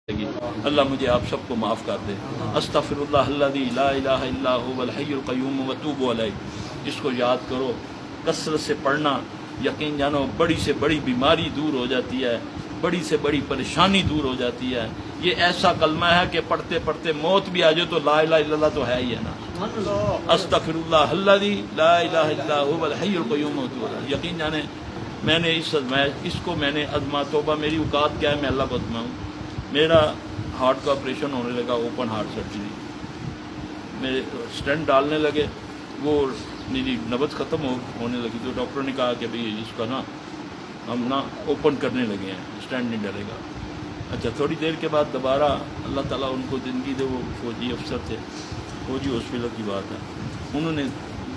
اللہ مجھے آپ سب کو معاف کر دے۔ استغفراللہ الذی لا الہ الا هو الحی القیوم واتوب الیہ۔ اس کو یاد کرو، کثرت سے پڑھنا، یقین جانو بڑی سے بڑی بیماری دور ہو جاتی ہے، بڑی سے بڑی پریشانی دور ہو جاتی ہے۔ یہ ایسا کلمہ ہے کہ پڑھتے پڑھتے موت بھی آ جائے تو لا الہ الا اللہ تو ہے ہی ہے نا۔ استغفراللہ الذی لا الہ الا هو الحی القیوم واتوب الیہ۔ یقین جانے میں نے اس کو میں نے ازما توبہ، میری اوقات کیا ہے میں اللہ کو ازماؤں۔ میرا ہارٹ کا آپریشن ہونے لگا، اوپن ہارٹ سرجری، میرے اسٹینٹ ڈالنے لگے، وہ میری نبض ختم ہونے لگی تو ڈاکٹر نے کہا کہ بھئی اس کا نا ہم نا اوپن کرنے لگے ہیں، اسٹینٹ نہیں ڈلے گا۔ اچھا تھوڑی دیر کے بعد دوبارہ اللہ تعالیٰ ان کو زندگی دے، وہ فوجی افسر تھے، فوجی ہاسپٹل کی بات ہے، انہوں نے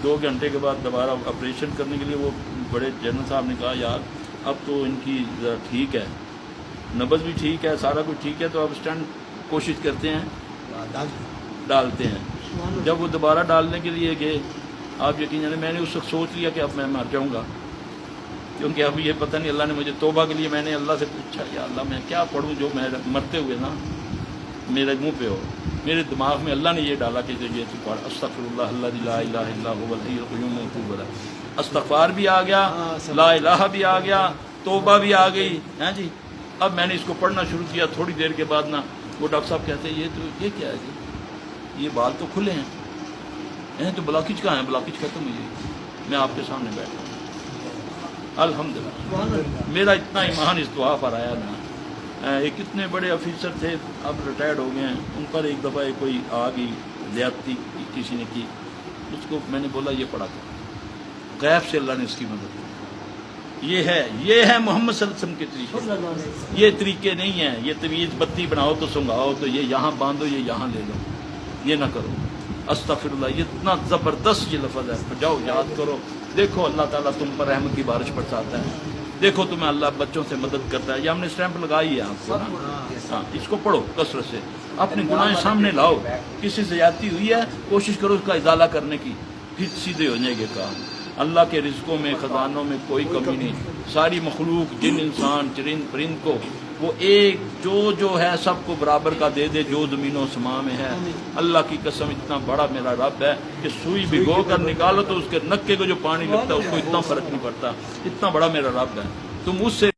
2 گھنٹے کے بعد دوبارہ آپریشن کرنے کے لیے، وہ بڑے جنرل صاحب نے کہا یار اب تو ان کی ذرا ٹھیک ہے، نبض بھی ٹھیک ہے، سارا کچھ ٹھیک ہے، تو اب اسٹینٹ کوشش کرتے ہیں ڈالتے ہیں۔ جب وہ دوبارہ ڈالنے کے لیے گئے، آپ یقین جانے میں نے اس وقت سوچ لیا کہ اب میں مر جاؤں گا، کیونکہ اب یہ پتہ نہیں، اللہ نے مجھے توبہ کے لیے، میں نے اللہ سے پوچھا یا اللہ میں کیا پڑھوں جو میں مرتے ہوئے نا میرے منہ پہ ہو۔ میرے دماغ میں اللہ نے یہ ڈالا کہ یہ تو پڑھ، استغفراللہ الذی لا الہ الا هو الحی القیوم واتوب الیہ۔ استغفار بھی آ گیا، لا الہ بھی آ گیا، توبہ بھی آ گئی ہیں جی۔ اب میں نے اس کو پڑھنا شروع کیا، تھوڑی دیر کے بعد نا وہ ڈاکٹر صاحب کہتے ہیں یہ کیا ہے جی، یہ بال تو کھلے ہیں تو بلاکج کہاں ہے، بلاکج ختم ہوئی ہے، میں آپ کے سامنے بیٹھا ہوں۔ الحمدللہ میرا اتنا ایمان اس دعا پر آیا نا۔ ایک اتنے بڑے آفیسر تھے، اب ریٹائرڈ ہو گئے ہیں، ان پر ایک دفعہ کوئی آ گئی زیادتی کسی نے کی، اس کو میں نے بولا یہ پڑھا تھا، غیب سے اللہ نے اس کی مدد کی۔ یہ ہے محمد صلی اللہ علیہ وسلم کے طریقے، یہ طریقے نہیں ہیں یہ طویل بتی بناؤ تو سنگھاؤ تو یہ یہاں باندھو یہ یہاں لے لو، یہ نہ کرو۔ استغفراللہ یہ اتنا زبردست یہ لفظ ہے، جاؤ یاد کرو، دیکھو اللہ تعالیٰ تم پر رحمت کی بارش برساتا ہے، دیکھو تمہیں اللہ بچوں سے مدد کرتا ہے۔ یہ ہم نے اسٹیمپ لگائی ہے آپ کو نا، ہاں اس کو پڑھو کثرت سے، اپنے گناہ سامنے لاؤ، کسی سے زیادتی ہوئی ہے کوشش کرو اس کا ازالہ کرنے کی، پھر سیدھے ہو جائے گے کام۔ اللہ کے رزقوں میں خزانوں میں کوئی کمی نہیں، ساری مخلوق جن انسان چرند پرند کو وہ ایک جو ہے سب کو برابر کا دے دے جو زمین و سما میں ہے۔ اللہ کی قسم اتنا بڑا میرا رب ہے کہ سوئی بھگو کر نکالو تو اس کے نکے کو جو پانی لگتا ہے اس کو اتنا فرق نہیں پڑتا، اتنا بڑا میرا رب ہے۔ تم اس سے